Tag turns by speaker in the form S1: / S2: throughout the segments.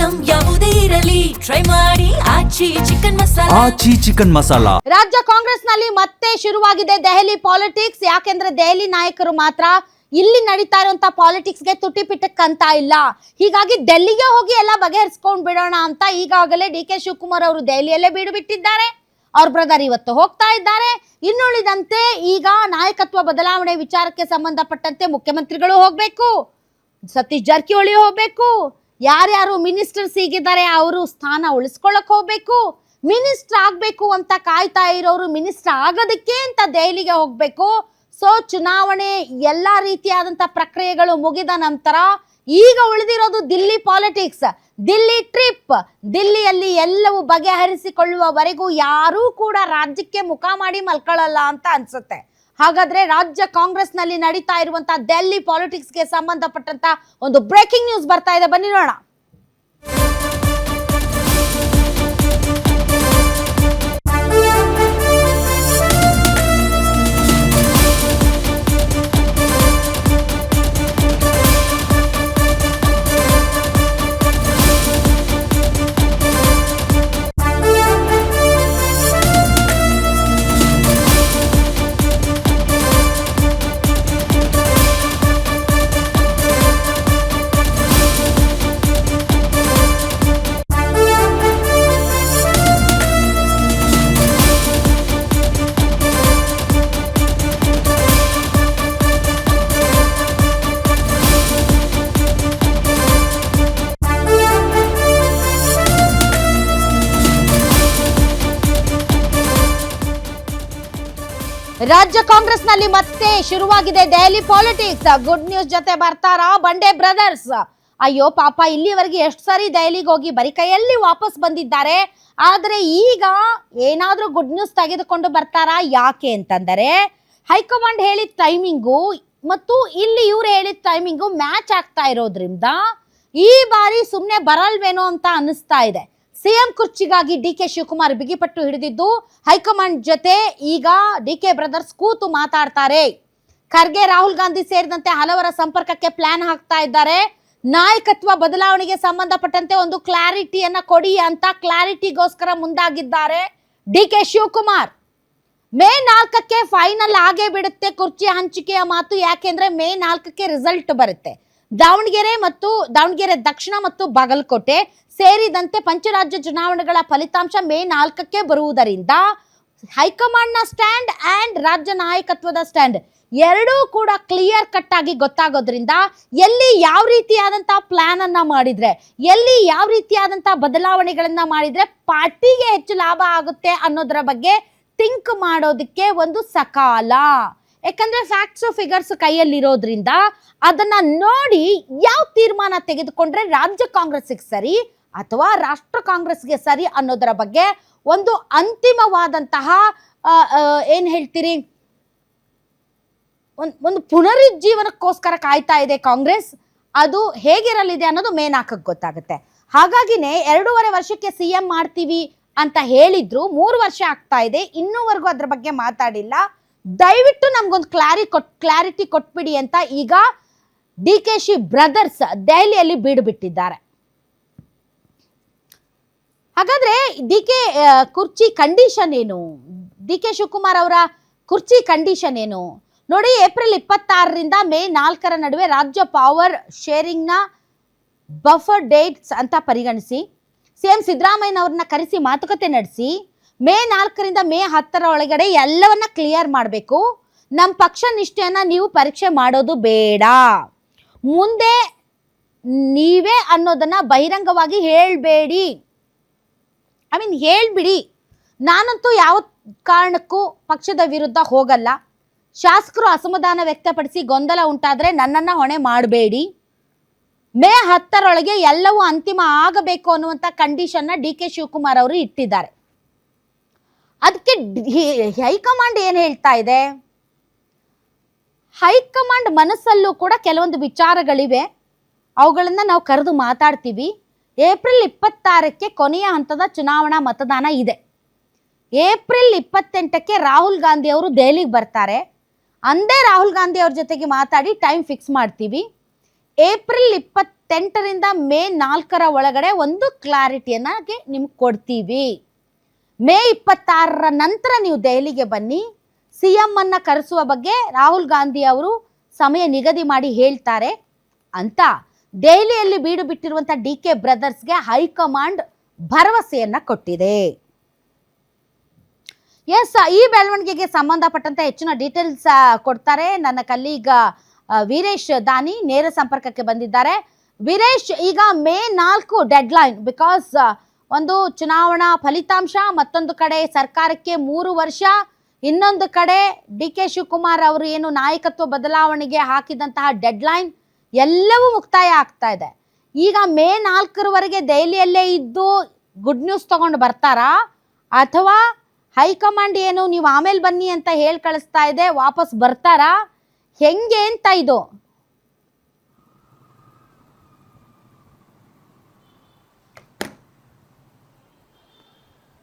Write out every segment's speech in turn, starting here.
S1: Item ಯಾವುದೇ ಇರಲಿ try ಮಾಡಿ ಆಚಿ ಚಿಕನ್ ಮಸಾಲಾ.
S2: ರಾಜ್ಯ ಕಾಂಗ್ರೆಸ್ ನಲ್ಲಿ ಮತ್ತೆ ಶುರುವಾಗಿದೆ ದೆಹಲಿ ಪಾಲಿಟಿಕ್ಸ್. ಯಾಕೆಂದ್ರೆ ದೆಹಲಿ ನಾಯಕರು ಮಾತ್ರ ಇಲ್ಲಿ ನಡೀತಾ ಇರುವಂತ ಪಾಲಿಟಿಕ್ಸ್ ಗೆ ತುಟಿ ಪಿಟಕ್ಕಂತ ಇಲ್ಲ. ಹೀಗಾಗಿ ಡೆಲ್ಲಿಗೆ ಹೋಗಿ ಎಲ್ಲ ಬಗೆಹರಿಸ್ಕೊಂಡ್ ಬಿಡೋಣ ಅಂತ ಈಗಾಗಲೇ ಡಿ ಕೆ ಶಿವಕುಮಾರ್ ಅವರು ದೆಹಲಿಯಲ್ಲೇ ಬೀಡು ಬಿಟ್ಟಿದ್ದಾರೆ. ಅವ್ರ ಬ್ರದರ್ ಇವತ್ತು ಹೋಗ್ತಾ ಇದ್ದಾರೆ. ಇನ್ನುಳಿದಂತೆ ಈಗ ನಾಯಕತ್ವ ಬದಲಾವಣೆ ವಿಚಾರಕ್ಕೆ ಸಂಬಂಧಪಟ್ಟಂತೆ ಮುಖ್ಯಮಂತ್ರಿಗಳು ಹೋಗ್ಬೇಕು, ಸತೀಶ್ ಜಾರಕಿಹೊಳಿ ಹೋಗ್ಬೇಕು, ಯಾರ್ಯಾರು ಮಿನಿಸ್ಟರ್ಸ್ ಹೀಗಿದ್ದಾರೆ ಅವರು ಸ್ಥಾನ ಉಳಿಸ್ಕೊಳ್ಳಕ್ ಹೋಗ್ಬೇಕು, ಮಿನಿಸ್ಟರ್ ಆಗ್ಬೇಕು ಅಂತ ಕಾಯ್ತಾ ಇರೋರು ಮಿನಿಸ್ಟರ್ ಆಗೋದಕ್ಕೆ ಅಂತ ದೆಹಲಿಗೆ ಹೋಗ್ಬೇಕು. ಸೊ ಚುನಾವಣೆ ಎಲ್ಲಾ ರೀತಿಯಾದಂತ ಪ್ರಕ್ರಿಯೆಗಳು ಮುಗಿದ ನಂತರ ಈಗ ಉಳಿದಿರೋದು ದಿಲ್ಲಿ ಪಾಲಿಟಿಕ್ಸ್, ದಿಲ್ಲಿ ಟ್ರಿಪ್. ದಿಲ್ಲಿಯಲ್ಲಿ ಎಲ್ಲವೂ ಬಗೆಹರಿಸಿಕೊಳ್ಳುವವರೆಗೂ ಯಾರೂ ಕೂಡ ರಾಜ್ಯಕ್ಕೆ ಮುಖ ಮಾಡಿ ಮಲ್ಕೊಳ್ಳಲ್ಲ ಅಂತ ಅನ್ಸುತ್ತೆ. ಹಾಗಾದ್ರೆ ರಾಜ್ಯ ಕಾಂಗ್ರೆಸ್ ನಲ್ಲಿ ನಡೀತಾ ಇರುವಂತಹ ಡೆಲ್ಲಿ ಪಾಲಿಟಿಕ್ಸ್ಗೆ ಸಂಬಂಧಪಟ್ಟಂತ ಒಂದು ಬ್ರೇಕಿಂಗ್ ನ್ಯೂಸ್ ಬರ್ತಾ ಇದೆ, ಬನ್ನಿ ನೋಡೋಣ. ರಾಜ್ಯ ಕಾಂಗ್ರೆಸ್ ನಲ್ಲಿ ಮತ್ತೆ ಶುರುವಾಗಿದೆ ದೆಹಲಿ ಪಾಲಿಟಿಕ್ಸ್. ಗುಡ್ ನ್ಯೂಸ್ ಜೊತೆ ಬರ್ತಾರಾ ಬಂಡೆ ಬ್ರದರ್ಸ್. ಅಯ್ಯೋ ಪಾಪ, ಇಲ್ಲಿವರೆಗೆ ಎಷ್ಟು ಸಾರಿ ದೆಹಲಿಗೆ ಹೋಗಿ ಬರೀ ಕೈಯಲ್ಲಿ ವಾಪಸ್ ಬಂದಿದ್ದಾರೆ. ಆದ್ರೆ ಈಗ ಏನಾದ್ರೂ ಗುಡ್ ನ್ಯೂಸ್ ತೆಗೆದುಕೊಂಡು ಬರ್ತಾರಾ? ಯಾಕೆ ಅಂತಂದರೆ ಹೈಕಮಾಂಡ್ ಹೇಳಿದ ಟೈಮಿಂಗು ಮತ್ತು ಇಲ್ಲಿ ಇವ್ರು ಹೇಳಿದ ಟೈಮಿಂಗು ಮ್ಯಾಚ್ ಆಗ್ತಾ ಇರೋದ್ರಿಂದ ಈ ಬಾರಿ ಸುಮ್ಮನೆ ಬರಲ್ವೇನೋ ಅಂತ ಅನಿಸ್ತಾ ಇದೆ. ಸಿಎಂ ಕುರ್ಚಿಗಾಗಿ ಡಿ ಕೆ ಶಿವಕುಮಾರ್ ಬಿಗಿಪಟ್ಟು ಹಿಡಿದಿದ್ದು ಹೈಕಮಾಂಡ್ ಜೊತೆ ಈಗ ಡಿ ಕೆ ಬ್ರದರ್ಸ್ ಕೂತು ಮಾತಾಡ್ತಾರೆ. ಖರ್ಗೆ, ರಾಹುಲ್ ಗಾಂಧಿ ಸೇರಿದಂತೆ ಹಲವರ ಸಂಪರ್ಕಕ್ಕೆ ಪ್ಲಾನ್ ಹಾಕ್ತಾ ಇದ್ದಾರೆ. ನಾಯಕತ್ವ ಬದಲಾವಣೆಗೆ ಸಂಬಂಧಪಟ್ಟಂತೆ ಒಂದು ಕ್ಲಾರಿಟಿಯನ್ನ ಕೊಡಿ ಅಂತ ಕ್ಲಾರಿಟಿಗೋಸ್ಕರ ಮುಂದಾಗಿದ್ದಾರೆ ಡಿ ಕೆ ಶಿವಕುಮಾರ್. ಮೇ 4ಕ್ಕೆ ಫೈನಲ್ ಆಗೇ ಬಿಡುತ್ತೆ ಕುರ್ಚಿ ಹಂಚಿಕೆಯ ಮಾತು. ಯಾಕೆಂದ್ರೆ ಮೇ 4ಕ್ಕೆ ರಿಸಲ್ಟ್ ಬರುತ್ತೆ. ದಾವಣಗೆರೆ ದಕ್ಷಿಣ ಮತ್ತು ಬಾಗಲಕೋಟೆ ಸೇರಿದಂತೆ ಪಂಚರಾಜ್ಯ ಚುನಾವಣೆಗಳ ಫಲಿತಾಂಶ ಮೇ 4ಕ್ಕೆ ಬರುವುದರಿಂದ ಹೈಕಮಾಂಡ್ ನ ಸ್ಟ್ಯಾಂಡ್ ಅಂಡ್ ರಾಜ್ಯ ನಾಯಕತ್ವದ ಸ್ಟ್ಯಾಂಡ್ ಎರಡೂ ಕೂಡ ಕ್ಲಿಯರ್ ಕಟ್ ಆಗಿ ಗೊತ್ತಾಗೋದ್ರಿಂದ ಎಲ್ಲಿ ಯಾವ ರೀತಿಯಾದಂತಹ ಪ್ಲಾನ್ ಅನ್ನ ಮಾಡಿದ್ರೆ, ಎಲ್ಲಿ ಯಾವ ರೀತಿಯಾದಂತಹ ಬದಲಾವಣೆಗಳನ್ನ ಮಾಡಿದ್ರೆ ಪಾರ್ಟಿಗೆ ಹೆಚ್ಚು ಲಾಭ ಆಗುತ್ತೆ ಅನ್ನೋದರ ಬಗ್ಗೆ ಥಿಂಕ್ ಮಾಡೋದಕ್ಕೆ ಒಂದು ಸಕಾಲ. ಯಾಕಂದ್ರೆ ಫ್ಯಾಕ್ಟ್ಸ್ ಫಿಗರ್ಸ್ ಕೈಯಲ್ಲಿರೋದ್ರಿಂದ ಅದನ್ನ ನೋಡಿ ಯಾವ ತೀರ್ಮಾನ ತೆಗೆದುಕೊಂಡ್ರೆ ರಾಜ್ಯ ಕಾಂಗ್ರೆಸ್ಗೆ ಸರಿ ಅಥವಾ ರಾಷ್ಟ್ರ ಕಾಂಗ್ರೆಸ್ಗೆ ಸರಿ ಅನ್ನೋದರ ಬಗ್ಗೆ ಒಂದು ಅಂತಿಮವಾದಂತಹ ಏನ್ ಹೇಳ್ತೀರಿ, ಒಂದು ಪುನರುಜ್ಜೀವನಕ್ಕೋಸ್ಕರ ಕಾಯ್ತಾ ಇದೆ ಕಾಂಗ್ರೆಸ್. ಅದು ಹೇಗಿರಲಿದೆ ಅನ್ನೋದು ಮೇ 4ಕ್ಕೆ ಗೊತ್ತಾಗುತ್ತೆ. ಹಾಗಾಗಿನೇ 2.5 ವರ್ಷಕ್ಕೆ ಸಿಎಂ ಮಾಡ್ತೀವಿ ಅಂತ ಹೇಳಿದ್ರು, 3 ವರ್ಷ ಆಗ್ತಾ ಇದೆ, ಇನ್ನೂವರೆಗೂ ಅದ್ರ ಬಗ್ಗೆ ಮಾತಾಡಿಲ್ಲ. ದಯವಿಟ್ಟು ನಮ್ಗೊಂದು ಕ್ಲಾರಿಟಿ ಕೊಟ್ಬಿಡಿ ಅಂತ ಈಗ ಡಿ ಕೆ ಶಿ ಬ್ರದರ್ಸ್ ದೆಹಲಿಯಲ್ಲಿ ಬೀಡು ಬಿಟ್ಟಿದ್ದಾರೆ. ಹಾಗಾದ್ರೆ ಡಿ ಕೆ ಕುರ್ಚಿ ಕಂಡೀಷನ್ ಏನು, ಡಿ ಕೆ ಶಿವಕುಮಾರ್ ಅವರ ಕುರ್ಚಿ ಕಂಡೀಷನ್ ಏನು ನೋಡಿ. ಏಪ್ರಿಲ್ 26ರಿಂದ ಮೇ 4ರ ನಡುವೆ ರಾಜ್ಯ ಪವರ್ ಶೇರಿಂಗ್ ನ ಬಫರ್ ಡೇಟ್ಸ್ ಅಂತ ಪರಿಗಣಿಸಿ ಸಿಎಂ ಸಿದ್ದರಾಮಯ್ಯನವ್ರನ್ನ ಕರೆಸಿ ಮಾತುಕತೆ ನಡೆಸಿ ಮೇ 4ರಿಂದ ಮೇ 10ರ ಒಳಗಡೆ ಎಲ್ಲವನ್ನ ಕ್ಲಿಯರ್ ಮಾಡಬೇಕು. ನಮ್ಮ ಪಕ್ಷ ನಿಷ್ಠೆಯನ್ನ ನೀವು ಪರೀಕ್ಷೆ ಮಾಡೋದು ಬೇಡ, ಮುಂದೆ ನೀವೇ ಅನ್ನೋದನ್ನ ಬಹಿರಂಗವಾಗಿ ಹೇಳ್ಬೇಡಿ. ಹೇಳ್ಬಿಡಿ. ನಾನಂತೂ ಯಾವ ಕಾರಣಕ್ಕೂ ಪಕ್ಷದ ವಿರುದ್ಧ ಹೋಗಲ್ಲ. ಶಾಸಕರು ಅಸಮಾಧಾನ ವ್ಯಕ್ತಪಡಿಸಿ ಗೊಂದಲ ಉಂಟಾದ್ರೆ ನನ್ನನ್ನ ಹೊಣೆ ಮಾಡಬೇಡಿ. ಮೇ 10ರೊಳಗೆ ಎಲ್ಲವೂ ಅಂತಿಮ ಆಗಬೇಕು ಅನ್ನುವಂಥ ಕಂಡೀಷನ್ನ ಡಿ ಕೆ ಶಿವಕುಮಾರ್ ಅವರು ಇಟ್ಟಿದ್ದಾರೆ. ಅದಕ್ಕೆ ಹೈಕಮಾಂಡ್ ಏನ್ ಹೇಳ್ತಾ ಇದೆ, ಹೈಕಮಾಂಡ್ ಮನಸ್ಸಲ್ಲೂ ಕೂಡ ಕೆಲವೊಂದು ವಿಚಾರಗಳಿವೆ, ಅವುಗಳನ್ನ ನಾವು ಕರೆದು ಮಾತಾಡ್ತೀವಿ. ಏಪ್ರಿಲ್ 26ಕ್ಕೆ ಕೊನೆಯ ಹಂತದ ಚುನಾವಣಾ ಮತದಾನ ಇದೆ. ಏಪ್ರಿಲ್ 28ಕ್ಕೆ ರಾಹುಲ್ ಗಾಂಧಿ ಅವರು ದೆಹಲಿಗೆ ಬರ್ತಾರೆ. ಅಂದೇ ರಾಹುಲ್ ಗಾಂಧಿ ಅವ್ರ ಜೊತೆಗೆ ಮಾತಾಡಿ ಟೈಮ್ ಫಿಕ್ಸ್ ಮಾಡ್ತೀವಿ. ಏಪ್ರಿಲ್ 28ರಿಂದ ಮೇ 4ರ ಒಳಗಡೆ ಒಂದು ಕ್ಲಾರಿಟಿಯನ್ನ ನಿಮ್ಗೆ ಕೊಡ್ತೀವಿ. ಮೇ 26ರ ನಂತರ ನೀವು ದೆಹಲಿಗೆ ಬನ್ನಿ, CM ಅನ್ನ ಕರೆಸುವ ಬಗ್ಗೆ ರಾಹುಲ್ ಗಾಂಧಿ ಅವರು ಸಮಯ ನಿಗದಿ ಮಾಡಿ ಹೇಳ್ತಾರೆ ಅಂತ ದೆಹಲಿಯಲ್ಲಿ ಬೀಡು ಬಿಟ್ಟಿರುವಂಥ DK ಬ್ರದರ್ಸ್ಗೆ ಹೈಕಮಾಂಡ್ ಭರವಸೆಯನ್ನ ಕೊಟ್ಟಿದೆ. ಎಸ್, ಈ ಬೆಳವಣಿಗೆಗೆ ಸಂಬಂಧಪಟ್ಟಂತೆ ಹೆಚ್ಚಿನ ಡೀಟೇಲ್ಸ್ ಕೊಡ್ತಾರೆ ನನ್ನ ಕಲೀಗ ವೀರೇಶ್ ದಾನಿ ನೇರ ಸಂಪರ್ಕಕ್ಕೆ ಬಂದಿದ್ದಾರೆ. ವೀರೇಶ್, ಈಗ ಮೇ 4 ಡೆಡ್ಲೈನ್, ಬಿಕಾಸ್ ಒಂದು ಚುನಾವಣಾ ಫಲಿತಾಂಶ, ಮತ್ತೊಂದು ಕಡೆ ಸರ್ಕಾರಕ್ಕೆ 3 ವರ್ಷ, ಇನ್ನೊಂದು ಕಡೆ DK ಶಿವಕುಮಾರ್ ಅವರು ಏನು ನಾಯಕತ್ವ ಬದಲಾವಣೆಗೆ ಹಾಕಿದಂತಹ ಡೆಡ್ಲೈನ್ ಎಲ್ಲವೂ ಮುಕ್ತಾಯ ಆಗ್ತಾ ಇದೆ. ಈಗ ಮೇ 4ರವರೆಗೆ ದೆಹಲಿಯಲ್ಲೇ ಇದ್ದು ಗುಡ್ ನ್ಯೂಸ್ ತಗೊಂಡು ಬರ್ತಾರಾ, ಅಥವಾ ಹೈಕಮಾಂಡ್ ಏನು ನೀವು ಆಮೇಲೆ ಬನ್ನಿ ಅಂತ ಹೇಳಿ ಕಳಿಸ್ತಾ ಇದೆ, ವಾಪಸ್ ಬರ್ತಾರಾ, ಹೆಂಗೆ ಅಂತ ಇದು?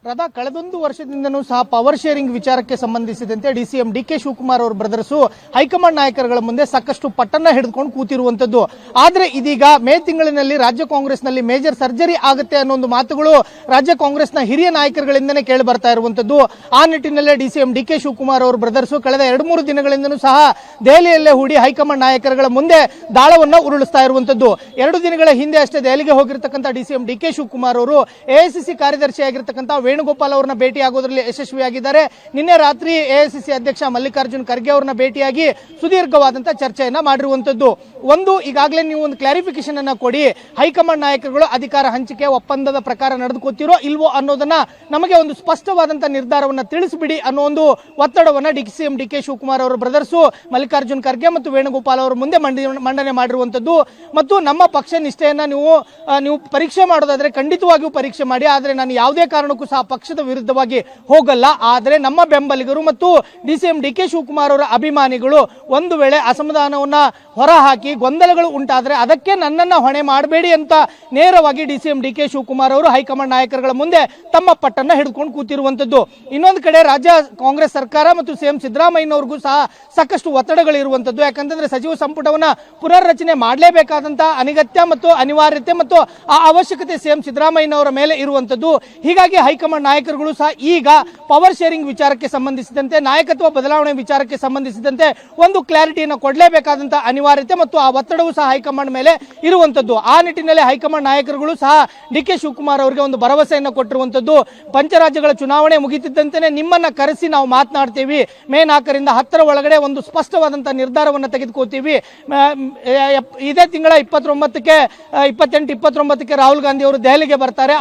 S3: ರಾಧಾ, ಕಳೆದೊಂದು ವರ್ಷದಿಂದನೂ ಸಹ ಪವರ್ ಶೇರಿಂಗ್ ವಿಚಾರಕ್ಕೆ ಸಂಬಂಧಿಸಿದಂತೆ DCM DK ಶಿವಕುಮಾರ್ ಅವರ ಬ್ರದರ್ಸು ಹೈಕಮಾಂಡ್ ನಾಯಕರುಗಳ ಮುಂದೆ ಸಾಕಷ್ಟು ಪಟ್ಟನ್ನ ಹಿಡಿದುಕೊಂಡು ಕೂತಿರುವಂತದ್ದು. ಆದ್ರೆ ಇದೀಗ ಮೇ ತಿಂಗಳಿನಲ್ಲಿ ರಾಜ್ಯ ಕಾಂಗ್ರೆಸ್ನಲ್ಲಿ ಮೇಜರ್ ಸರ್ಜರಿ ಆಗುತ್ತೆ ಅನ್ನೋ ಒಂದು ಮಾತುಗಳು ರಾಜ್ಯ ಕಾಂಗ್ರೆಸ್ನ ಹಿರಿಯ ನಾಯಕರುಗಳಿಂದನೇ ಕೇಳಿ ಬರ್ತಾ ಇರುವಂತದ್ದು. ಆ ನಿಟ್ಟಿನಲ್ಲೇ DCM DK ಶಿವಕುಮಾರ್ ಅವರ ಬ್ರದರ್ಸು ಕಳೆದ 2-3 ದಿನಗಳಿಂದನೂ ಸಹ ದೆಹಲಿಯಲ್ಲೇ ಹೂಡಿ ಹೈಕಮಾಂಡ್ ನಾಯಕರುಗಳ ಮುಂದೆ ದಾಳವನ್ನ ಉರುಳಿಸ್ತಾ ಇರುವಂತದ್ದು. 2 ದಿನಗಳ ಹಿಂದೆ ಅಷ್ಟೇ ದೆಹಲಿಗೆ ಹೋಗಿರ್ತಕ್ಕಂಥ DCM DK ಶಿವಕುಮಾರ್ ಅವರು AICC ಕಾರ್ಯದರ್ಶಿಯಾಗಿರ್ತಕ್ಕಂಥ ವೇಣುಗೋಪಾಲ್ ಅವರನ್ನ ಭೇಟಿಯಾಗೋದ್ರಲ್ಲಿ ಯಶಸ್ವಿಯಾಗಿದ್ದಾರೆ. ನಿನ್ನೆ ರಾತ್ರಿ AICC ಅಧ್ಯಕ್ಷ ಮಲ್ಲಿಕಾರ್ಜುನ್ ಖರ್ಗೆ ಅವರನ್ನ ಭೇಟಿಯಾಗಿ ಸುದೀರ್ಘವಾದಂತಹ ಚರ್ಚೆಯನ್ನ ಮಾಡಿರುವಂತದ್ದು. ಒಂದು, ಈಗಾಗಲೇ ನೀವು ಒಂದು ಕ್ಲಾರಿಫಿಕೇಶನ್ ಅನ್ನ ಕೊಡಿ, ಹೈಕಮಾಂಡ್ ನಾಯಕರುಗಳು ಅಧಿಕಾರ ಹಂಚಿಕೆ ಒಪ್ಪಂದದ ಪ್ರಕಾರ ನಡೆದುಕೊತಿರೋ ಇಲ್ವೋ ಅನ್ನೋದನ್ನ ನಮಗೆ ಒಂದು ಸ್ಪಷ್ಟವಾದಂತಹ ನಿರ್ಧಾರವನ್ನ ತಿಳಿಸಿಬಿಡಿ ಅನ್ನೋ ಒಂದು ಒತ್ತಡವನ್ನ DCM DK ಶಿವಕುಮಾರ್ ಅವರ ಬ್ರದರ್ಸು ಮಲ್ಲಿಕಾರ್ಜುನ್ ಖರ್ಗೆ ಮತ್ತು ವೇಣುಗೋಪಾಲ್ ಅವರ ಮುಂದೆ ಮಂಡನೆ ಮಾಡಿರುವಂತದ್ದು. ಮತ್ತು ನಮ್ಮ ಪಕ್ಷ ನಿಷ್ಠೆಯನ್ನ ನೀವು ಪರೀಕ್ಷೆ ಮಾಡೋದಾದ್ರೆ ಖಂಡಿತವಾಗಿಯೂ ಪರೀಕ್ಷೆ ಮಾಡಿ, ಆದ್ರೆ ನಾನು ಯಾವುದೇ ಕಾರಣಕ್ಕೂ ಸಹ ಪಕ್ಷದ ವಿರುದ್ಧವಾಗಿ ಹೋಗಲ್ಲ. ಆದರೆ ನಮ್ಮ ಬೆಂಬಲಿಗರು ಮತ್ತು DCM DK ಶಿವಕುಮಾರ್ ಅವರ ಅಭಿಮಾನಿಗಳು ಒಂದು ವೇಳೆ ಅಸಮಾಧಾನವನ್ನ ಹೊರಹಾಕಿ ಗೊಂದಲಗಳು ಉಂಟಾದ್ರೆ ಅದಕ್ಕೆ ನನ್ನನ್ನ ಹೊಣೆ ಮಾಡಬೇಡಿ ಅಂತ ನೇರವಾಗಿ DCM DK ಶಿವಕುಮಾರ್ ಅವರು ಹೈಕಮಾಂಡ್ ನಾಯಕರುಗಳ ಮುಂದೆ ತಮ್ಮ ಪಟ್ಟನ್ನ ಹಿಡಿದುಕೊಂಡು ಕೂತಿರುವಂತದ್ದು. ಇನ್ನೊಂದು ಕಡೆ ರಾಜ್ಯ ಕಾಂಗ್ರೆಸ್ ಸರ್ಕಾರ ಮತ್ತು CM ಸಿದ್ದರಾಮಯ್ಯನವ್ರಿಗೂ ಸಹ ಸಾಕಷ್ಟು ಒತ್ತಡಗಳಿರುವಂತದ್ದು. ಯಾಕಂತಂದ್ರೆ ಸಚಿವ ಸಂಪುಟವನ್ನ ಪುನರ್ರಚನೆ ಮಾಡಲೇಬೇಕಾದಂತಹ ಅನಿಗತ್ಯ ಮತ್ತು ಅನಿವಾರ್ಯತೆ ಮತ್ತು ಆ ಅವಶ್ಯಕತೆ CM ಸಿದ್ದರಾಮಯ್ಯನವರ ಮೇಲೆ ಇರುವಂತದ್ದು. ಹೀಗಾಗಿ ಹೈಕಮಾಂಡ್ ನಾಯಕರುಗಳು ಸಹ ಈಗ ಪವರ್ ಶೇರಿಂಗ್ ವಿಚಾರಕ್ಕೆ ಸಂಬಂಧಿಸಿದಂತೆ, ನಾಯಕತ್ವ ಬದಲಾವಣೆ ವಿಚಾರಕ್ಕೆ ಸಂಬಂಧಿಸಿದಂತೆ ಒಂದು ಕ್ಲಾರಿಟಿಯನ್ನು ಕೊಡಲೇಬೇಕಾದಂತಹ ಅನಿವಾರ್ಯತೆ ಮತ್ತು ಆ ಒತ್ತಡವೂ ಸಹ ಹೈಕಮಾಂಡ್ ಮೇಲೆ ಇರುವಂತದ್ದು. ಆ ನಿಟ್ಟಿನಲ್ಲಿ ಹೈಕಮಾಂಡ್ ನಾಯಕರುಗಳು ಸಹ DK ಶಿವಕುಮಾರ್ ಅವರಿಗೆ ಒಂದು ಭರವಸೆಯನ್ನು ಕೊಟ್ಟಿರುವಂತದ್ದು. ಪಂಚರಾಜ್ಯಗಳ ಚುನಾವಣೆ ಮುಗಿತಿದ್ದಂತೆ ನಿಮ್ಮನ್ನ ಕರೆಸಿ ನಾವು ಮಾತನಾಡ್ತೀವಿ, ಮೇ 4ರಿಂದ 10ರ ಒಳಗಡೆ ಒಂದು ಸ್ಪಷ್ಟವಾದಂತಹ ನಿರ್ಧಾರವನ್ನು ತೆಗೆದುಕೋತೀವಿ. ಇದೇ ತಿಂಗಳ 28-29ಕ್ಕೆ ರಾಹುಲ್ ಗಾಂಧಿ ಅವರು ದೆಹಲಿಗೆ ಬರ್ತಾರೆ.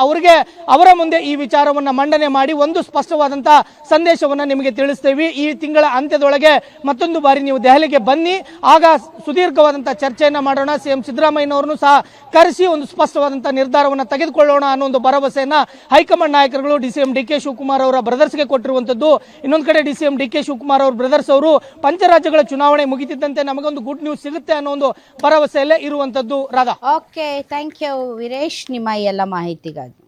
S3: ಅವರ ಮುಂದೆ ಈ ವಿಚಾರವನ್ನ ಮಂಡನೆ ಮಾಡಿ ಒಂದು ಸ್ಪಷ್ಟವಾದಂತಹ ಸಂದೇಶವನ್ನ ನಿಮಗೆ ತಿಳಿಸ್ತೇವೆ. ಈ ತಿಂಗಳ ಅಂತ್ಯದೊಳಗೆ ಮತ್ತೊಂದು ಬಾರಿ ನೀವು ದೆಹಲಿಗೆ ಬನ್ನಿ, ಆಗ ಸುದೀರ್ಘವಾದಂತಹ ಚರ್ಚೆಯನ್ನ ಮಾಡೋಣ, CM ಸಿದ್ದರಾಮಯ್ಯನವರನ್ನು ಸಹ ಕರೆಸಿ ಒಂದು ಸ್ಪಷ್ಟವಾದಂತಹ ನಿರ್ಧಾರವನ್ನ ತೆಗೆದುಕೊಳ್ಳೋಣ ಅನ್ನೋ ಒಂದು ಭರವಸೆಯನ್ನ ಹೈಕಮಾಂಡ್ ನಾಯಕರುಗಳು DCM DK ಶಿವಕುಮಾರ್ ಅವರ ಬ್ರದರ್ಸ್ಗೆ ಕೊಟ್ಟಿರುವಂತದ್ದು. ಇನ್ನೊಂದು ಕಡೆ DCM DK ಶಿವಕುಮಾರ್ ಅವರ ಬ್ರದರ್ಸ್ ಅವರು ಪಂಚರಾಜ್ಯಗಳ ಚುನಾವಣೆ ಮುಗಿತಿದ್ದಂತೆ ನಮಗೊಂದು ಗುಡ್ ನ್ಯೂಸ್ ಸಿಗುತ್ತೆ ಅನ್ನೋ ಒಂದು ಭರವಸೆಯಲ್ಲೇ ಇರುವಂತದ್ದು. Radha,
S2: okay, thank you Veeresh ನಿಮ್ಮ ಎಲ್ಲ ಮಾಹಿತಿಗಾಗಿ.